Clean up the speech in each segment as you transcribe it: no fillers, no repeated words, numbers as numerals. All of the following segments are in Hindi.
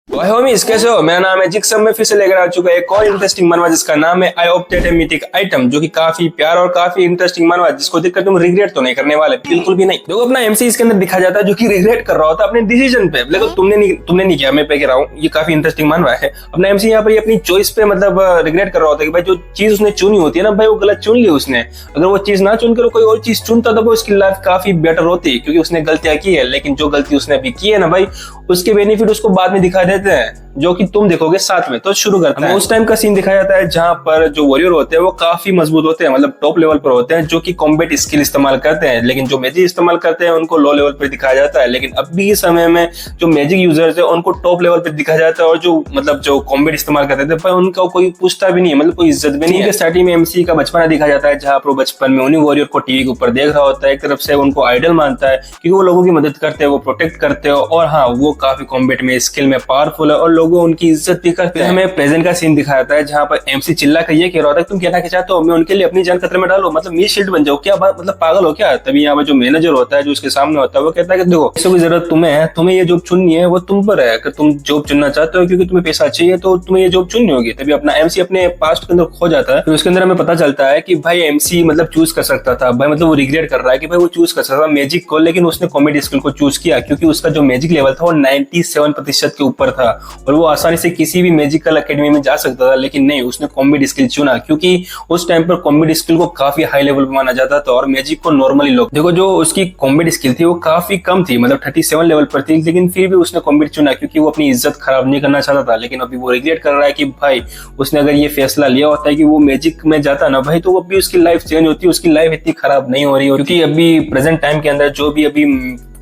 भाई होमीज कैसे हो। मेरा नाम है जिक्सम। मैं फिर से लेकर आ चुका है एक और इंटरेस्टिंग मनवा जिसका नाम है I opted A mythic item, जो कि काफी प्यारा और काफी इंटरेस्टिंग मनवा जिसको देखकर तुम रिग्रेट तो नहीं करने वाले, बिल्कुल भी नहीं। देखो अपना एमसी इसके अंदर दिखा जाता है जो कि रिग्रेट कर रहा होता है अपने डिसीजन पे, लेकिन तुमने नहीं किया, मैं पे कह रहा हूँ। ये काफी इंटरेस्टिंग मनवा है। अपना एमसी यहाँ पर ये अपनी चॉइस पे मतलब रिग्रेट कर रहा होता है कि भाई जो चीज उसने चुनी होती है ना भाई वो गलत चुन ली उसने। अगर वो चीज ना चुनकर कोई और चीज चुनता तो उसकी लाइफ काफी बेटर होती, क्योंकि उसने गलतियां की है। लेकिन जो गलती उसने अभी की है ना भाई, उसके बेनिफिट उसको बाद में दिखा देते हैं, जो कि तुम देखोगे साथ में। तो शुरू करते हैं। उस टाइम का सीन दिखाया जाता है जहां पर जो वॉरियर होते हैं वो काफी मजबूत होते हैं, मतलब टॉप लेवल पर होते हैं, जो कि कॉम्बैट स्किल इस्तेमाल करते हैं। लेकिन जो मैजिक इस्तेमाल करते हैं उनको लो लेवल पर दिखाया जाता है। लेकिन अभी के समय में जो मैजिक यूजर्स है उनको टॉप लेवल पर दिखाया जाता है, और जो मतलब जो कॉम्बैट इस्तेमाल करते थे उनका कोई पूछता भी नहीं है, मतलब कोई इज्जत भी नहीं है। स्टार्टिंग में एमसी का बचपना दिखाया जाता है जहां पर बचपन में उन्हीं वॉरियर को टीवी के ऊपर देख रहा होता है। एक तरफ से उनको आइडल मानता है क्योंकि वो लोगों की मदद करते हैं, वो प्रोटेक्ट करते हो, और हाँ वो काफी कॉम्बैट में स्किल में पावरफुल है और लोगों उनकी इज्जत भी करते हैं। हमें प्रेजेंट का सीन दिखाया जाता है जहां पर एमसी चिल्ला कर ये कह रहा होता है तुम कहना क्या चाहते हो, मैं उनके लिए अपनी जान खतरे में डालो, मतलब मैं शील्ड बन जाओ क्या, मतलब पागल हो क्या। तभी यहाँ पर जो मैनेजर होता है जो उसके सामने होता है वो कहता है कि देखो इससे कोई जरूरत तुम्हें है, तुम्हें ये जॉब चुननी है वो तुम पर है। अगर तुम जॉब चुनना चाहते हो क्योंकि तुम्हें पैसा चाहिए तो तुम्हें ये जॉब चुननी होगी। तभी अपना एमसी अपने पास्ट के अंदर खो जाता है। फिर उसके अंदर हमें पता चलता है कि भाई एमसी मतलब चूज कर सकता था भाई, मतलब वो रिग्रेट कर रहा है कि भाई वो चूज कर सकता था मैजिक को, लेकिन उसने कॉमेडी स्किल को चूज किया क्योंकि उसका जो मैजिक लेवल था वो 97% के ऊपर था और वो आसानी से किसी भी मैजिकल एकेडमी में जा सकता था। लेकिन नहीं, उसने कॉम्बैट स्किल चुना क्योंकि उस टाइम पर कॉम्बैट स्किल को काफी हाई लेवल पर माना जाता था और मैजिक को नॉर्मली लोग देखो जो उसकी कॉम्बैट स्किल थी वो काफी कम थी, मतलब 37 लेवल पर थी। लेकिन फिर भी उसने कॉम्बैट चुना क्योंकि वो अपनी इज्जत खराब नहीं करना चाहता था। लेकिन अभी वो रिग्रेट कर रहा है कि भाई उसने अगर ये फैसला लिया होता है कि वो मैजिक में जाता ना भाई, तो अभी उसकी लाइफ चेंज होती, उसकी लाइफ इतनी खराब नहीं हो रही हो। क्योंकि अभी प्रेजेंट टाइम के अंदर जो भी अभी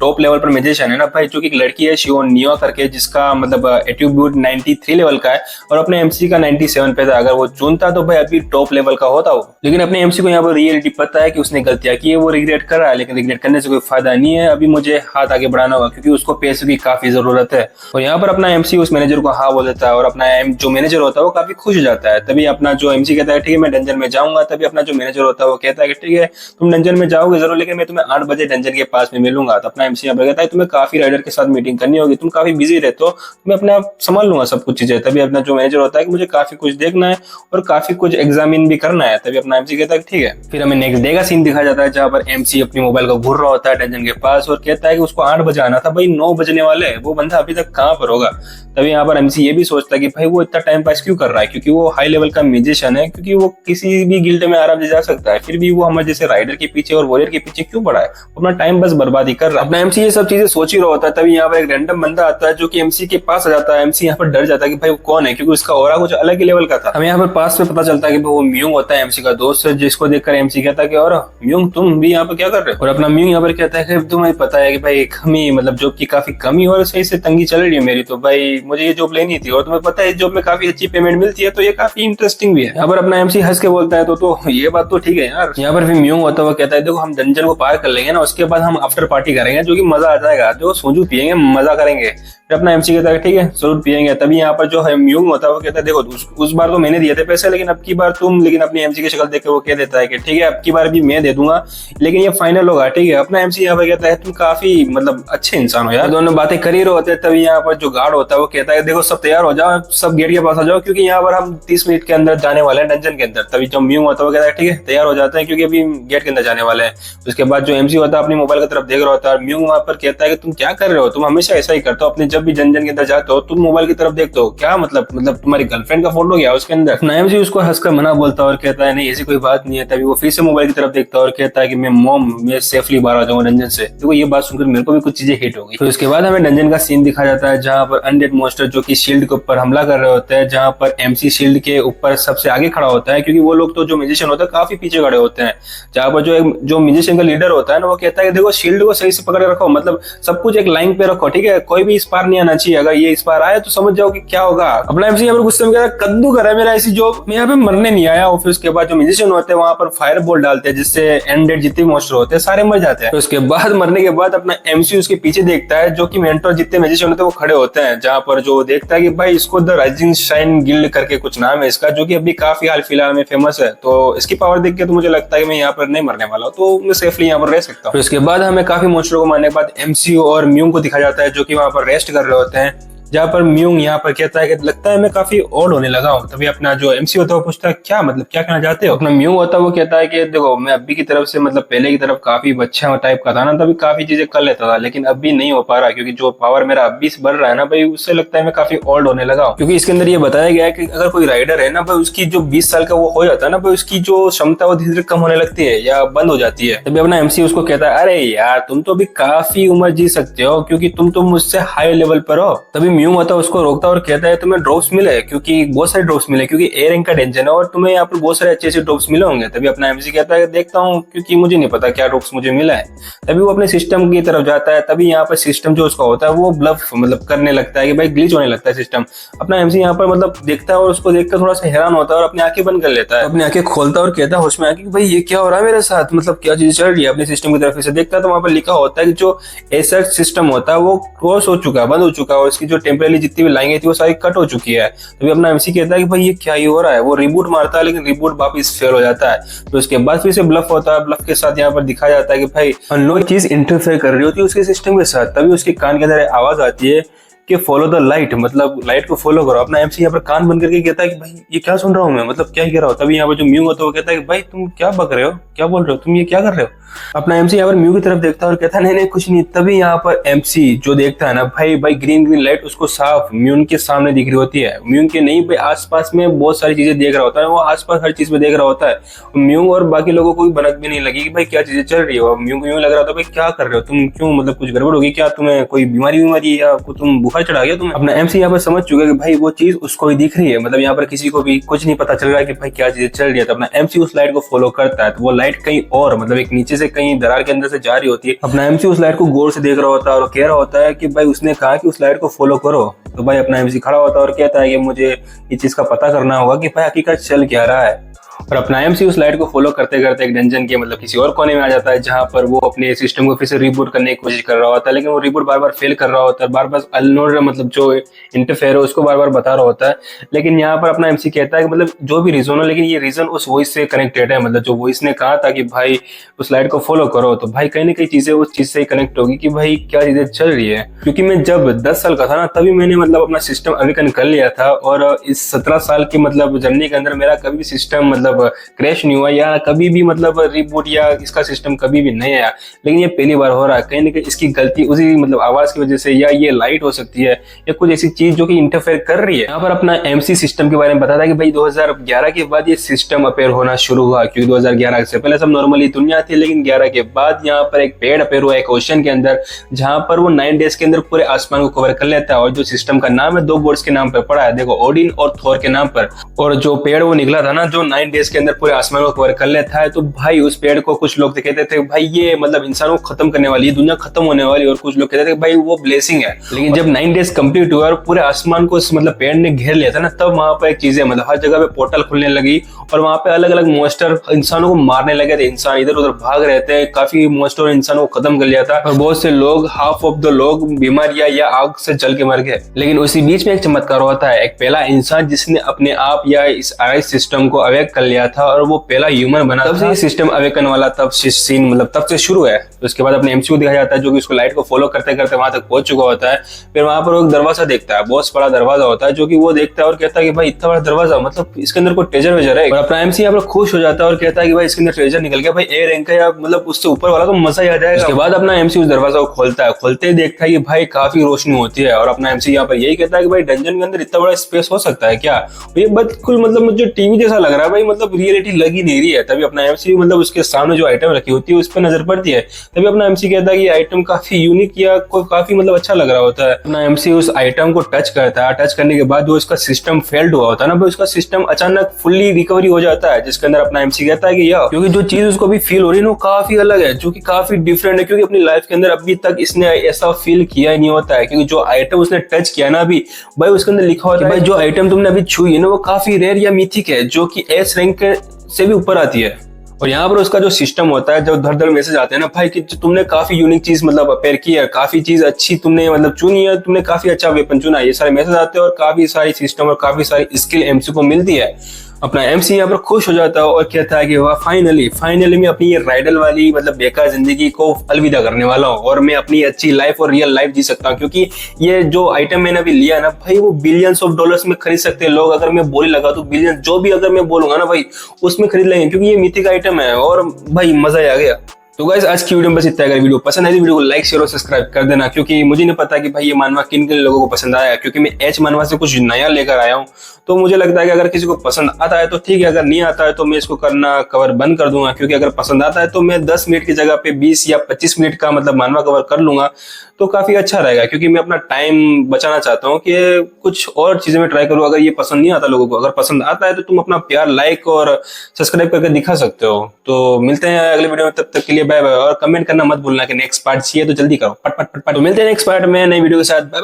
टॉप लेवल पर मैजिशियन है ना भाई, जो कि एक लड़की है शिओन नियो करके, जिसका मतलब एट्रीब्यूट 93 लेवल का है और अपने एमसी का 97 पे था। अगर वो चुनता तो भाई अभी टॉप लेवल का होता वो। लेकिन अपने एमसी को यहाँ पर रियलिटी पता है कि उसने गलतियां की है, वो रिग्रेट कर रहा है। लेकिन रिग्रेट करने से कोई फायदा नहीं है, अभी मुझे हाथ आगे बढ़ाना होगा क्योंकि उसको पैसे की काफी जरूरत है। और यहाँ पर अपना एमसी उस मैनेजर को हाँ बोल देता है और अपना जो मैनेजर होता है वो काफी खुश हो जाता है। तभी अपना जो एमसी कहता है ठीक है मैं डंजन में जाऊंगा। तभी अपना जो मैनेजर होता है वो कहता है कि ठीक है तुम डंजन में जाओगे जरूर, लेकिन मैं तुम्हें 8 बजे डंजन के पास में मिलूंगा। तो अपना एमसी यहाँ पर कहता है तुम्हें काफी राइडर के साथ मीटिंग करनी होगी, तुम काफी बिजी रहते हो, मैं अपने आप संभाल लूंगा सब कुछ चीजें। तभी अपना जो मैनेजर होता है कि मुझे काफी कुछ देखना है और काफी कुछ एग्जामिन भी करना है। तभी अपना एमसी कहता है ठीक है। फिर हमें नेक्स्ट डे का सीन दिखाया जाता है जहां पर एमसी अपनी मोबाइल को घूर रहा होता है डंजन के पास और कहता है कि उसको 8 बजे आना था, भाई 9 बजने वाले हैं, वो बंदा अभी तक कहाँ पर होगा। तभी यहाँ पर एमसी ये भी सोचता है कि भाई वो इतना टाइम पास क्यों कर रहा है, क्योंकि वो हाई लेवल का म्यूजिशियन है, क्योंकि वो किसी भी गिल्ड में आराम से जा सकता है, फिर भी वो हमारे जैसे राइडर के पीछे और वॉरियर के पीछे क्यों पड़ा है, अपना टाइम बस बर्बादी कर रहा है। अपना एमसी ये सब चीजें सोच ही रहा होता है। तभी यहाँ पर एक रैंडम बंदा आता है जो कि एमसी के पास आ जाता है। एमसी यहाँ पर डर जाता है कि भाई वो कौन है, क्योंकि उसका ऑरा कुछ अलग ही लेवल का था। हमें यहाँ पर पास में पता चलता है कि वो म्यूंग होता है एमसी का दोस्त, जिसको देखकर एमसी कहता है कि और म्यूंग तुम भी यहाँ पर क्या कर रहे हो। और अपना म्यूंग यहाँ पर कहता है कि तुम्हें पता है कि भाई कमी मतलब जॉब की काफी कमी और सही से तंगी चल रही है मेरी, तो भाई मुझे ये जॉब लेनी थी और तुम्हें पता है जॉब में काफी अच्छी पेमेंट मिलती है, तो ये काफी इंटरेस्टिंग भी है। यहाँ पर अपना एमसी हंस के बोलता है तो ये बात तो ठीक है यार। यहाँ पर फिर म्यूंग होता है वो कहता है देखो हम डंजन को पार कर लेंगे ना, उसके बाद हम आफ्टर पार्टी करेंगे जो कि मजा आ जाएगा, जो सोजू पियेंगे मजा करेंगे। फिर अपना एमसी कहता है ठीक है जरूर पियेंगे। तभी यहाँ पर जो है म्यूंग होता है वो कहता है देखो उस बार तो मैंने दिए थे पैसे, लेकिन अब की बार तुम। लेकिन अपनी एमसी की शक्ल देख के वो कह देता है कि ठीक है अब की बार भी मैं दे दूंगा, लेकिन ये फाइनल होगा ठीक है। अपना एमसी यहाँ पर कहता है तुम काफी मतलब अच्छे इंसान हो यार। दोनों बातें कर ही रहे होते हैं। तभी यहाँ पर जो गार्ड होता है वो कहता है देखो सब तैयार हो जाओ, सब गेट के पास आ जाओ, क्योंकि यहाँ पर हम 30 मिनट के अंदर जाने वाले हैं डंजन के अंदर। तभी जो म्यूंग होता है वो कहता है ठीक है तैयार हो जाते हैं क्योंकि अभी गेट के अंदर जाने वाले हैं। उसके बाद जो एमसी होता है अपनी मोबाइल की तरफ देख रहा होता है और म्यूंग वहां पर कहता है कि तुम क्या कर रहे हो, तुम हमेशा ऐसा ही करते हो, अपने जब भी डंजन के अंदर जाते हो तुम मोबाइल की तरफ देखते हो क्या, मतलब तुम्हारी गर्लफ्रेंड का फोटो गया उसके अंदर। एमसी उसको हंसकर मना बोलता है और कहता है नहीं ऐसी कोई बात नहीं है। तभी वो फिर से मोबाइल की तरफ देखता है और कहता है कि मैं सेफली बाहर आ जाऊंगा डंजन से। देखो ये बात सुनकर मेरे को भी कुछ चीजें हिट हो गई। तो उसके बाद हमें डंजन का सीन दिखा जाता है जहां पर अनडेड मॉन्स्टर जो कि शील्ड के ऊपर हमला कर रहे होते हैं, जहां पर एमसी शील्ड के ऊपर सबसे आगे खड़ा होता है क्योंकि वो लोग तो जो म्यूजिशियन होता है काफी पीछे खड़े होते हैं। जहां पर जो म्यूजिशियन का लीडर होता है ना वो कहता है कि देखो शील्ड को सही से पकड़े रखो, मतलब सब कुछ एक लाइन पे रखो ठीक है, कोई भी इस पार नहीं आना चाहिए, अगर ये इस पार आए तो समझ जाओ कि क्या होगा। अपना एमसी यहाँ पर गुस्से में कह रहा है कद्दू कर है मेरा ऐसी जॉब, मैं यहाँ पे मरने नहीं आया। और फिर उसके बाद जो म्यूजिशियन होते हैं वहां पर फायर बॉल डालते हैं जिससे एंडेड जितने मॉन्स्टर होते हैं सारे मर जाते हैं। तो उसके बाद मरने के बाद अपना एमसी उसके पीछे देखता है जो कि मेंटोर जितने म्यूजिशियन होते हैं वो खड़े होते हैं, जहां पर जो देखता है कि भाई इसको द राइजिंग शाइन गिल्ड करके कुछ नाम है इसका, जो कि अभी काफी हाल फिलहाल में फेमस है। तो इसकी पावर देख के तो मुझे लगता है कि मैं यहाँ पर नहीं मरने वाला हूँ, तो मैं सेफली यहाँ पर रह सकता हूँ। उसके बाद हमें काफी मॉन्स्टरों को मारने के बाद एमसी और म्यूंग को दिखा जाता है जो कि वहां पर रेस्ट कर रहे होते हैं। जहाँ पर म्यूंग यहाँ पर कहता है कि लगता है मैं काफी ओल्ड होने लगा हूँ। तभी अपना जो एमसी होता है वो पूछता है क्या मतलब क्या कहना चाहते हो। अपना म्यूंग होता है वो कहता है कि देखो मैं अभी की तरफ से मतलब पहले की तरफ काफी बच्चा टाइप का था ना, तभी काफी चीजें कर लेता था, लेकिन अभी नहीं हो पा रहा क्योंकि जो पावर मेरा अभी से बढ़ रहा है ना भाई, उससे लगता है मैं काफी ओल्ड होने लगा हूँ। क्योंकि इसके अंदर ये बताया गया है कि अगर कोई राइडर है ना भाई, उसकी जो 20 साल का वो हो जाता है ना भाई, उसकी जो क्षमता वो धीरे धीरे कम होने लगती है या बंद हो जाती है। तभी अपना एमसी उसको कहता है अरे यार तुम तो अभी काफी उम्र जी सकते हो क्योंकि तुम तो मुझसे हाई लेवल पर हो। तभी म्यूंग होता है उसको रोकता और कहता है तुम्हें ड्रॉप्स मिले, क्योंकि बहुत सारे ड्रॉप्स मिले क्योंकि ए रैंक का डेंजर है और तुम्हें यहाँ पर बहुत सारे अच्छे अच्छे ड्रॉप्स मिले होंगे। तभी अपना एमसी कहता है देखता हूँ क्योंकि मुझे नहीं पता क्या ड्रॉप्स मुझे मिला है। तभी वो अपने सिस्टम की तरफ जाता है। तभी यहाँ पर सिस्टम जो उसका होता है वो ब्लफ मतलब करने लगता है कि भाई ग्लिच होने लगता है सिस्टम। अपना एमसी यहाँ पर मतलब देखता है और उसको देखकर थोड़ा सा हैरान होता है और अपनी आंखें बंद कर लेता है। अपनी आंखें खोलता है और कहता है होश में आके कि भाई ये क्या हो रहा है मेरे साथ, मतलब क्या चीज चल रही है। अपने सिस्टम की तरफ से देखता है तो वहां पर लिखा होता है कि जो एसर सिस्टम होता है वो क्रॉस हो चुका है, बंद हो चुका है और इसकी जो टेम्परेरी जितनी भी लाइनें थी वो सारी कट हो चुकी है। तो अपना एमसी कहता है कि भाई ये क्या ही हो रहा है। वो रिबूट मारता है लेकिन रिबूट वापस फेल हो जाता है। तो उसके बाद फिर से ब्लफ होता है। ब्लफ के साथ यहाँ पर दिखाया जाता है कि भाई अननोन चीज इंटरफेयर कर रही होती है उसके सिस्टम के साथ। तभी उसके कान के अंदर आवाज आती है कि फॉलो द लाइट, मतलब लाइट को फॉलो करो। अपना एमसी यहाँ पर कान बंद करके कहता है कि भाई ये क्या सुन रहा हूँ मैं, मतलब क्या ही कह रहा हूँ। तभी यहाँ पर जो म्यूंग होता है वो कहता है कि भाई तुम क्या बक रहे हो, क्या बोल रहे हो, तुम ये क्या कर रहे हो। अपना एमसी यहाँ पर म्यूंग की तरफ देखता है और कहता है नहीं नहीं कुछ नहीं। तभी यहाँ पर एमसी जो देखता है ना भाई ग्रीन ग्रीन लाइट उसको साफ म्यूंग के सामने दिख रही होती है। म्यूंग के नहीं भाई आसपास में बहुत सारी चीजें देख रहा होता है, वो आसपास हर चीज में देख रहा होता है। म्यूंग और बाकी लोगों को भी भनक भी नहीं लगी कि भाई क्या चीजें चल रही है। म्यूंग को यूं लग रहा था भाई क्या कर रहे हो तुम, क्यों मतलब कुछ गड़बड़ होगी क्या, तुम्हें कोई बीमारी या तुम बुखार चढ़ा गया तुम्हें। अपना एमसी यहाँ पर समझ चुका है कि भाई वो चीज उसको ही दिख रही है, मतलब यहाँ पर किसी को भी कुछ नहीं पता चल रहा है कि भाई क्या चीजें चल रही है। तो अपना एमसी उस लाइट को फॉलो करता है। तो वो लाइट कहीं और मतलब एक नीचे से कहीं दरार के अंदर से जा रही होती है। अपना एमसी उस लाइट को गौर से देख रहा होता है और कह रहा होता है कि भाई उसने कहा कि उस लाइट को फॉलो करो। तो भाई अपना एमसी खड़ा होता है और कहता है कि मुझे ये चीज का पता करना होगा कि भाई हकीकत चल क्या रहा है। और अपना एमसी उस लाइट को फॉलो करते करते एक डंजन के मतलब किसी और कोने में आ जाता है, जहां पर वो अपने सिस्टम को फिर से रिबूट करने की कोशिश कर रहा होता है, लेकिन वो रिबूट बार बार फेल कर रहा होता है। बार बार अननोन मतलब जो इंटरफेयर है उसको बार बार बता रहा होता है। लेकिन यहाँ पर अपना एमसी कहता है कि मतलब जो भी रीजन हो, लेकिन ये रीजन उस वॉइस से कनेक्टेड है, मतलब जो वॉइस ने कहा था कि भाई उस लाइट को फॉलो करो, तो भाई कहीं ना कहीं चीजें उस चीज से कनेक्ट होगी कि भाई क्या चीजें चल रही है। क्योंकि मैं जब 10 साल का था ना तभी मैंने मतलब अपना सिस्टम अवेकन कर लिया था और इस 17 साल की मतलब जर्नी के अंदर मेरा कभी भी सिस्टम मतलब क्रैश नहीं हुआ या कभी भी मतलब रिबूट या इसका सिस्टम कभी भी नहीं आया। लेकिन ये पहली बार हो रहा है। कहीं ना कहीं इसकी गलती उसी मतलब आवाज की वजह से या ये लाइट हो सकती है या कुछ ऐसी चीज जो कि इंटरफेयर कर रही है। यहाँ पर अपना एमसी सिस्टम के बारे में बताता है कि भाई 2011 के बाद ये सिस्टम अपेयर होना शुरू हुआ, क्योंकि 2011 से पहले सब नॉर्मली दुनिया थी, लेकिन 11 के बाद यहाँ पर एक पेड़ अपेयर हुआ एक ओशन के अंदर, जहां पर वो 9 डेज के अंदर पूरे आसमान को कवर कर लेता है। और जो सिस्टम का नाम है 2 गॉड्स के नाम पर पड़ा है, देखो ओडिन और थोर के नाम पर। और जो पेड़ वो निकला था ना जो 9 डेज के अंदर पूरे आसमान को कवर कर लेता है, तो भाई उस पेड़ को कुछ लोग कहते थे भाई ये मतलब इंसानों को खत्म करने वाली, दुनिया खत्म होने वाली, और कुछ लोग कहते थे भाई वो ब्लेसिंग है। लेकिन जब 9 डेज कंप्लीट हुआ और पूरे आसमान को मतलब पेड़ ने घेर लिया था ना, तब वहां पर एक चीजें मतलब हर जगह पे पोर्टल खुलने लगी और वहां पे अलग अलग मॉन्स्टर इंसानों को मारने लगे थे। इंसान इधर उधर भाग रहे थे, काफी मॉन्स्टर इंसानों को खत्म कर लिया था और बहुत से लोग हाफ ऑफ द लोग बीमारियां या आग से जल के मर गए। लेकिन उसी बीच में एक चमत्कार होता है, एक पहला इंसान जिसने अपने आप या इस आईएस सिस्टम को अवेक कर लिया था और वो पहला ह्यूमन बना। तब से ये सिस्टम अवेकन वाला तब सीन मतलब तब से शुरू है। तो उसके बाद अपने एमसी को दिखाया जाता है जो कि उसको लाइट को फॉलो करते करते वहां तक पहुंच चुका होता है। फिर वहां पर वो एक दरवाजा देखता है, बहुत बड़ा दरवाजा होता है, जो कि वो देखता है और कहता है कि भाई इतना बड़ा दरवाजा, मतलब इसके अंदर कोई ट्रेजर वेजर है। और अपना एमसी यहाँ पर खुश हो जाता है और कहता है कि भाई इसके अंदर ट्रेजर निकल गया, भाई ए रैंक का या मतलब उससे ऊपर वाला तो मजा ही आ जाएगा। उसके बाद अपना एमसी उस दरवाजा को खोलता है, खोलते ही देखता है कि भाई काफी रोशनी होती है। और अपना एमसी यहाँ पर यही कहता है कि भाई डंजन के अंदर इतना बड़ा स्पेस हो सकता है क्या, ये बिल्कुल मतलब मुझे टीवी जैसा लग रहा है भाई, मतलब रियलिटी लगी नहीं रही है। तभी अपना एमसी मतलब उसके सामने जो आइटम रखी होती है उस पर नजर पड़ती है। तभी अपना एमसी कहता है कि आइटम काफी यूनिक या कोई काफी मतलब अच्छा लग रहा होता है। अपना एमसी उस आइटम को टच करता है, टच करने के बाद जो उसका सिस्टम फेल्ड हुआ होता है ना भाई, उसका सिस्टम अचानक फुल्ली रिकवरी हो जाता है, जिसके अंदर अपना एमसी कहता है कि यार क्योंकि जो चीज उसको भी फील हो रही है वो काफी अलग है, जो कि काफी डिफरेंट है, क्योंकि अपनी लाइफ के अंदर अभी तक इसने ऐसा फील किया ही नहीं होता है। क्योंकि जो आइटम उसने टच किया ना अभी भाई, उसके अंदर लिखा होता है भाई जो आइटम तुमने अभी छुई है ना वो काफी रेयर या मिथिक है, जो कि एस रैंक से भी ऊपर आती है। और यहाँ पर उसका जो सिस्टम होता है, जो धड़ धड़ मैसेज आते हैं ना भाई कि तुमने काफी यूनिक चीज मतलब अपेयर की है, काफी चीज अच्छी तुमने मतलब चुनी है, तुमने काफी अच्छा वेपन चुना है, ये सारे मैसेज आते हैं और काफी सारी सिस्टम और काफी सारी स्किल एमसी को मिलती है। अपना एमसी यहाँ पर खुश हो जाता है और कहता है कि वाह फाइनली मैं अपनी ये राइडल वाली मतलब बेकार जिंदगी को अलविदा करने वाला हूँ और मैं अपनी अच्छी लाइफ और रियल लाइफ जी सकता हूँ, क्योंकि ये जो आइटम मैंने अभी लिया ना भाई वो बिलियंस ऑफ डॉलर्स में खरीद सकते हैं लोग। अगर मैं बोली लगा तो बिलियन जो भी अगर मैं बोलूंगा ना भाई उसमें खरीद लेंगे, क्योंकि ये मिथिक आइटम है और भाई मजा ही आ गया। तो गाइस आज की वीडियो में बस इतना। अगर वीडियो पसंद आई तो वीडियो को लाइक शेयर और सब्सक्राइब कर देना, क्योंकि मुझे नहीं पता कि भाई ये मानवा किन किन लोगों को पसंद आया, क्योंकि मैं एच मानवा से कुछ नया लेकर आया हूँ। तो मुझे लगता है कि अगर किसी को पसंद आता है तो ठीक है, अगर नहीं आता है तो मैं इसको करना कवर बंद कर दूंगा, क्योंकि अगर पसंद आता है तो मैं 10 मिनट की जगह पे 20 या 25 मिनट का मतलब मानवा कवर कर लूंगा, तो काफी अच्छा रहेगा। क्योंकि मैं अपना टाइम बचाना चाहता हूँ कि कुछ और चीजें में ट्राई करूँ। अगर ये पसंद नहीं आता लोगों को, अगर पसंद आता है तो तुम अपना प्यार लाइक और सब्सक्राइब करके दिखा सकते हो। तो मिलते हैं अगले वीडियो में, तब तक के लिए बाय बाय। और कमेंट करना मत भूलना कि नेक्स्ट पार्ट चाहिए तो जल्दी करो, पट पट पट पट। तो मिलते हैं नेक्स्ट पार्ट में नई वीडियो के साथ। बाय।